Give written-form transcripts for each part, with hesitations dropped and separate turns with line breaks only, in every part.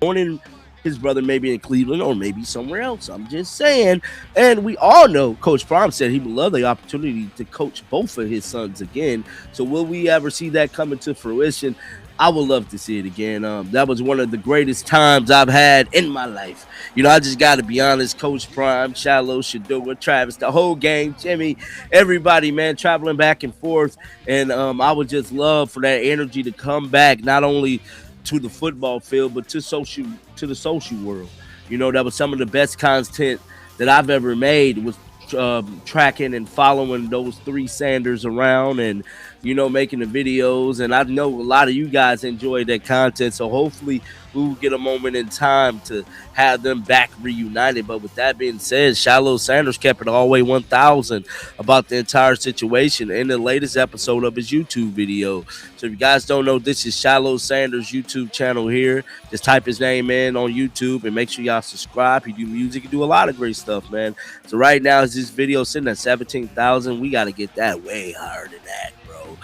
Morning, his brother maybe in Cleveland or maybe somewhere else. I'm just saying. And we all know Coach Prime said he would love the opportunity to coach both of his sons again. So will we ever see that coming to fruition? I would love to see it again. That was one of the greatest times I've had in my life. I just got to be honest. Coach Prime, Shallow, Shedeur, Travis, the whole gang, Jimmy, everybody, man, traveling back and forth. And I would just love for that energy to come back, not only to the football field, but to the social world. That was some of the best content that I've ever made was tracking and following those three Sanders around and making the videos. And I know a lot of you guys enjoyed that content, so hopefully we will get a moment in time to have them back reunited. But with that being said, Shallow Sanders kept it all the way 1,000 about the entire situation in the latest episode of his YouTube video. So if you guys don't know, this is Shallow Sanders YouTube channel here. Just type his name in on YouTube and make sure y'all subscribe. He do music, he do a lot of great stuff, man. So right now is this video sitting at 17,000. We got to get that way higher than that, bro.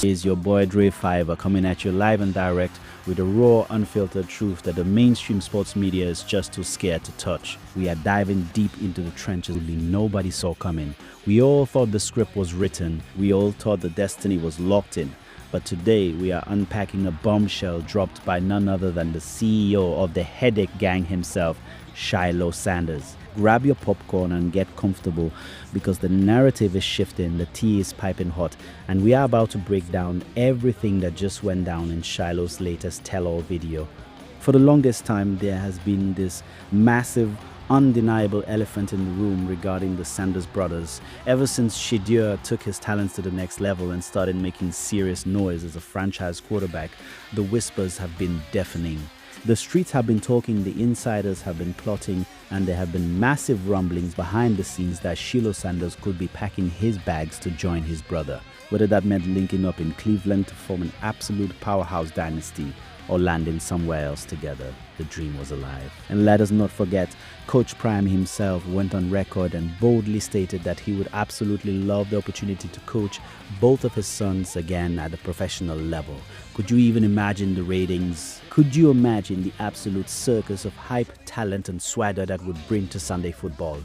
Is your boy Dre Fiverr coming at you live and direct with the raw, unfiltered truth that the mainstream sports media is just too scared to touch. We are diving deep into the trenches nobody saw coming. We all thought the script was written. We all thought the destiny was locked in. But today we are unpacking a bombshell dropped by none other than the CEO of the Headache Gang himself, Shiloh Sanders. Grab your popcorn and get comfortable because the narrative is shifting, the tea is piping hot, and we are about to break down everything that just went down in Shiloh's latest tell-all video. For the longest time, there has been this massive, undeniable elephant in the room regarding the Sanders brothers. Ever since Shedeur took his talents to the next level and started making serious noise as a franchise quarterback, the whispers have been deafening. The streets have been talking, the insiders have been plotting, and there have been massive rumblings behind the scenes that Shiloh Sanders could be packing his bags to join his brother. Whether that meant linking up in Cleveland to form an absolute powerhouse dynasty or landing somewhere else together, the dream was alive. And let us not forget, Coach Prime himself went on record and boldly stated that he would absolutely love the opportunity to coach both of his sons again at a professional level. Could you even imagine the ratings? Could you imagine the absolute circus of hype, talent, and swagger that would bring to Sunday football?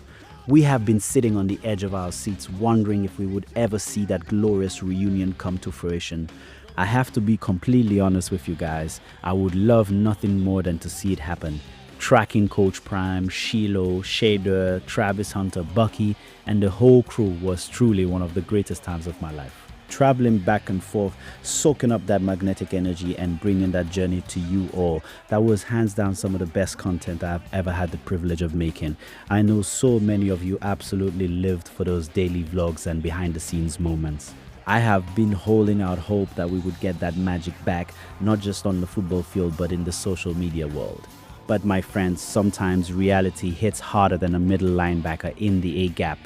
We have been sitting on the edge of our seats wondering if we would ever see that glorious reunion come to fruition. I have to be completely honest with you guys. I would love nothing more than to see it happen. Tracking Coach Prime, Shiloh, Shedeur, Travis Hunter, Bucky, and the whole crew was truly one of the greatest times of my life. Traveling back and forth, soaking up that magnetic energy and bringing that journey to you all. That was hands down some of the best content I've ever had the privilege of making. I know so many of you absolutely lived for those daily vlogs and behind the scenes moments. I have been holding out hope that we would get that magic back, not just on the football field, but in the social media world. But my friends, sometimes reality hits harder than a middle linebacker in the A-gap.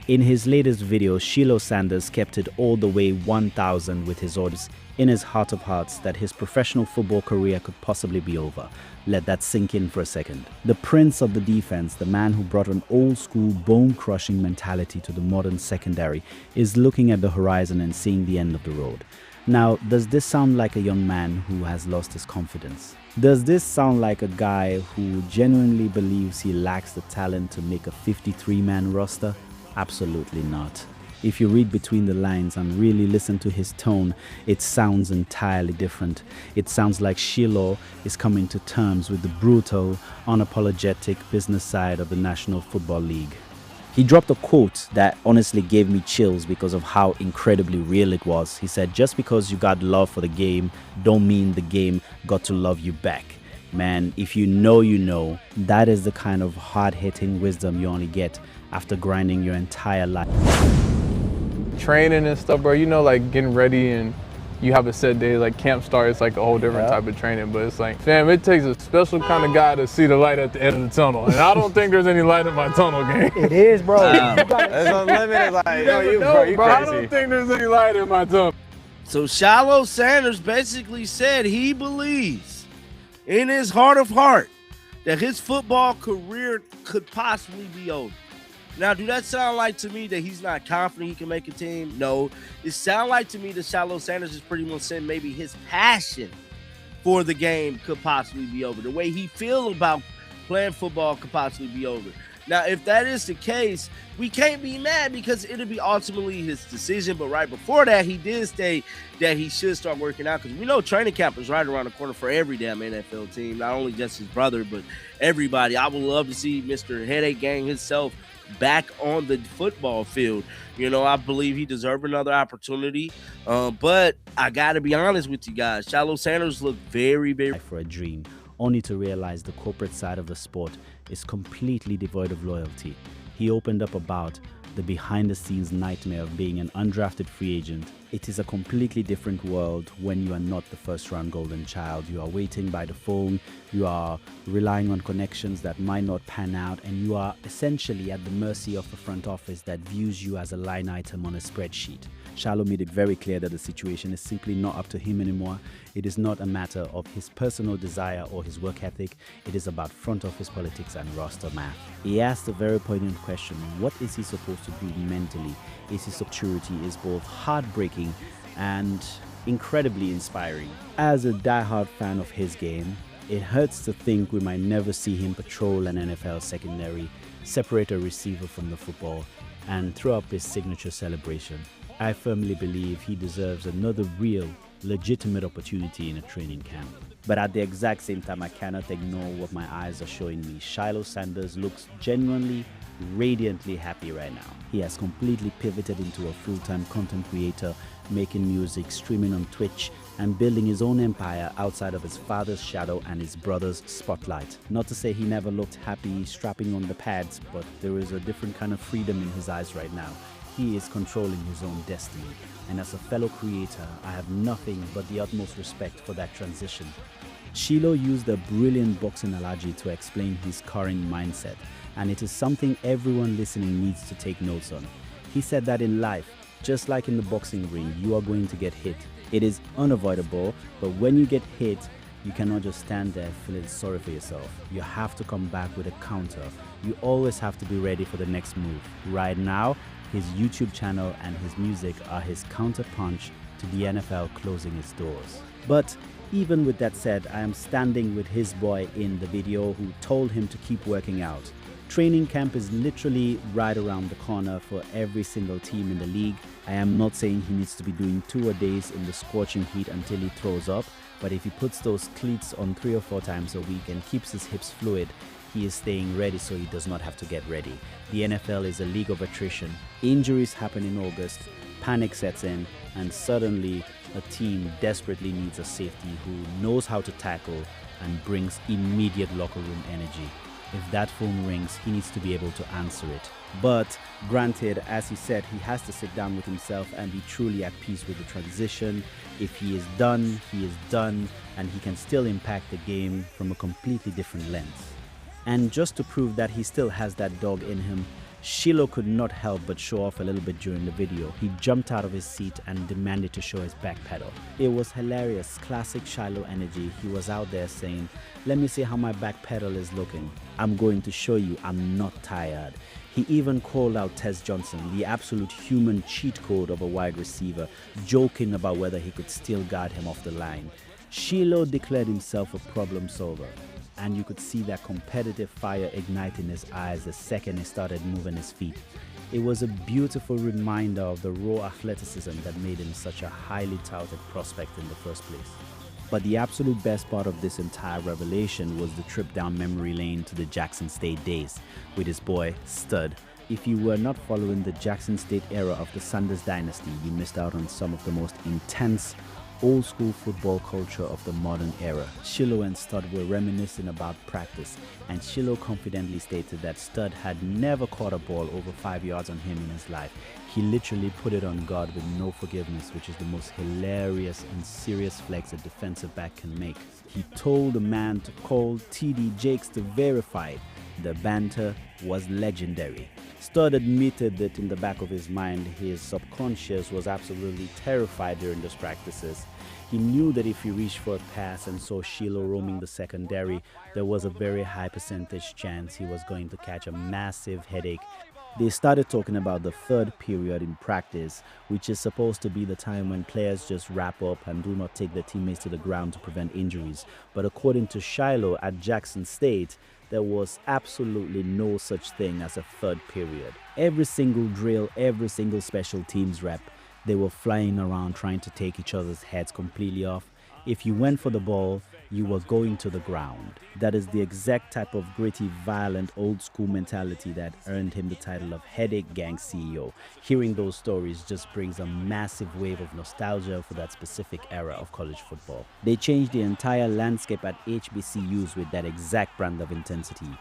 In his latest video, Shiloh Sanders kept it all the way 1,000 with his orders in his heart of hearts that his professional football career could possibly be over. Let that sink in for a second. The prince of the defense, the man who brought an old-school, bone-crushing mentality to the modern secondary, is looking at the horizon and seeing the end of the road. Now, does this sound like a young man who has lost his confidence? Does this sound like a guy who genuinely believes he lacks the talent to make a 53-man roster? Absolutely not. If you read between the lines and really listen to his tone, it sounds entirely different. It sounds like Shiloh is coming to terms with the brutal, unapologetic business side of the National Football League. He dropped a quote that honestly gave me chills because of how incredibly real it was. He said, "Just because you got love for the game, don't mean the game got to love you back." Man, if you know, you know. That is the kind of hard-hitting wisdom you only get after grinding your entire life.
Training and stuff, bro, like getting ready and you have a set day, like camp start, it's like a whole different type of training, but it's like, fam, it takes a special kind of guy to see the light at the end of the tunnel, and I don't think there's any light in my tunnel, gang.
It is, bro.
It's unlimited, like, you crazy.
I don't think there's any light in my tunnel.
So Shiloh Sanders basically said he believes in his heart of heart that his football career could possibly be over. Now, do that sound like to me that he's not confident he can make a team? No. It sounds like to me that Shiloh Sanders is pretty much saying maybe his passion for the game could possibly be over. The way he feels about playing football could possibly be over. Now, if that is the case, we can't be mad because it'll be ultimately his decision. But right before that, he did state that he should start working out because we know training camp is right around the corner for every damn NFL team, not only just his brother, but everybody. I would love to see Mr. Headache Gang himself back on the football field. You know, I believe he deserves another opportunity. But I got to be honest with you guys. Shiloh Sanders looked very, very
for a dream, only to realize the corporate side of the sport is completely devoid of loyalty. He opened up about the behind-the-scenes nightmare of being an undrafted free agent. It is a completely different world when you are not the first-round golden child. You are waiting by the phone, you are relying on connections that might not pan out, and you are essentially at the mercy of the front office that views you as a line item on a spreadsheet. Shiloh made it very clear that the situation is simply not up to him anymore. It is not a matter of his personal desire or his work ethic. It is about front office politics and roster math. He asked a very poignant question: what is he supposed to do mentally? His maturity is both heartbreaking and incredibly inspiring. As a diehard fan of his game, it hurts to think we might never see him patrol an NFL secondary, separate a receiver from the football, and throw up his signature celebration. I firmly believe he deserves another real, legitimate opportunity in a training camp. But at the exact same time, I cannot ignore what my eyes are showing me. Shiloh Sanders looks genuinely, radiantly happy right now. He has completely pivoted into a full-time content creator, making music, streaming on Twitch, and building his own empire outside of his father's shadow and his brother's spotlight. Not to say he never looked happy strapping on the pads, but there is a different kind of freedom in his eyes right now. He is controlling his own destiny, and as a fellow creator, I have nothing but the utmost respect for that transition. Shiloh used a brilliant boxing analogy to explain his current mindset, and it is something everyone listening needs to take notes on. He said that in life, just like in the boxing ring, you are going to get hit. It is unavoidable, but when you get hit, you cannot just stand there feeling sorry for yourself. You have to come back with a counter. You always have to be ready for the next move. Right now, his YouTube channel and his music are his counterpunch to the NFL closing its doors. But even with that said, I am standing with his boy in the video who told him to keep working out. Training camp is literally right around the corner for every single team in the league. I am not saying he needs to be doing 2-a-days in the scorching heat until he throws up, but if he puts those cleats on 3 or 4 times a week and keeps his hips fluid, he is staying ready so he does not have to get ready. The NFL is a league of attrition. Injuries happen in August, panic sets in, and suddenly a team desperately needs a safety who knows how to tackle and brings immediate locker room energy. If that phone rings, he needs to be able to answer it. But granted, as he said, he has to sit down with himself and be truly at peace with the transition. If he is done, he is done, and he can still impact the game from a completely different lens. And just to prove that he still has that dog in him, Shiloh could not help but show off a little bit during the video. He jumped out of his seat and demanded to show his back pedal. It was hilarious, classic Shiloh energy. He was out there saying, "Let me see how my back pedal is looking. I'm going to show you I'm not tired." He even called out Tez Johnson, the absolute human cheat code of a wide receiver, joking about whether he could still guard him off the line. Shiloh declared himself a problem solver, and you could see that competitive fire ignite in his eyes the second he started moving his feet. It was a beautiful reminder of the raw athleticism that made him such a highly touted prospect in the first place. But the absolute best part of this entire revelation was the trip down memory lane to the Jackson State days with his boy, Stud. If you were not following the Jackson State era of the Sanders dynasty, you missed out on some of the most intense old school football culture of the modern era. Shiloh and Stud were reminiscing about practice, and Shiloh confidently stated that Stud had never caught a ball over 5 yards on him in his life. He literally put it on God with no forgiveness, which is the most hilarious and serious flex a defensive back can make. He told the man to call TD Jakes to verify it. The banter was legendary. Stud admitted that in the back of his mind, his subconscious was absolutely terrified during those practices. He knew that if he reached for a pass and saw Shiloh roaming the secondary, there was a very high percentage chance he was going to catch a massive headache. They started talking about the third period in practice, which is supposed to be the time when players just wrap up and do not take their teammates to the ground to prevent injuries. But according to Shiloh at Jackson State, there was absolutely no such thing as a third period. Every single drill, every single special teams rep, they were flying around trying to take each other's heads completely off. If you went for the ball, you were going to the ground. That is the exact type of gritty, violent, old school mentality that earned him the title of Headache Gang CEO. Hearing those stories just brings a massive wave of nostalgia for that specific era of college football. They changed the entire landscape at HBCUs with that exact brand of intensity.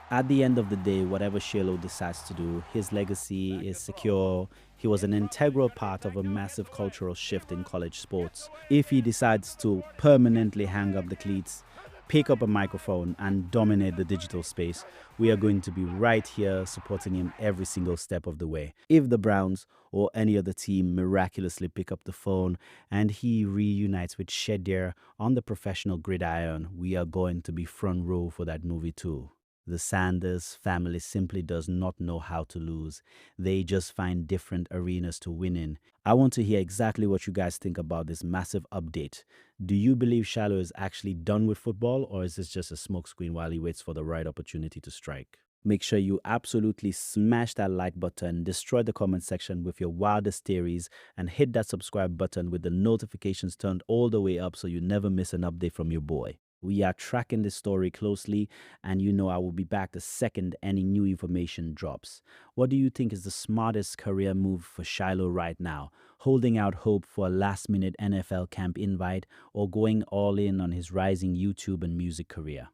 At the end of the day, whatever Shiloh decides to do, his legacy is secure. He was an integral part of a massive cultural shift in college sports. If he decides to permanently hang up the cleats, pick up a microphone, and dominate the digital space, we are going to be right here supporting him every single step of the way. If the Browns or any other team miraculously pick up the phone and he reunites with Shedeur on the professional gridiron, we are going to be front row for that movie too. The Sanders family simply does not know how to lose. They just find different arenas to win in. I want to hear exactly what you guys think about this massive update. Do you believe Shiloh is actually done with football, or is this just a smokescreen while he waits for the right opportunity to strike? Make sure you absolutely smash that like button, destroy the comment section with your wildest theories, and hit that subscribe button with the notifications turned all the way up so you never miss an update from your boy. We are tracking this story closely, and you know I will be back the second any new information drops. What do you think is the smartest career move for Shiloh right now? Holding out hope for a last-minute NFL camp invite, or going all in on his rising YouTube and music career?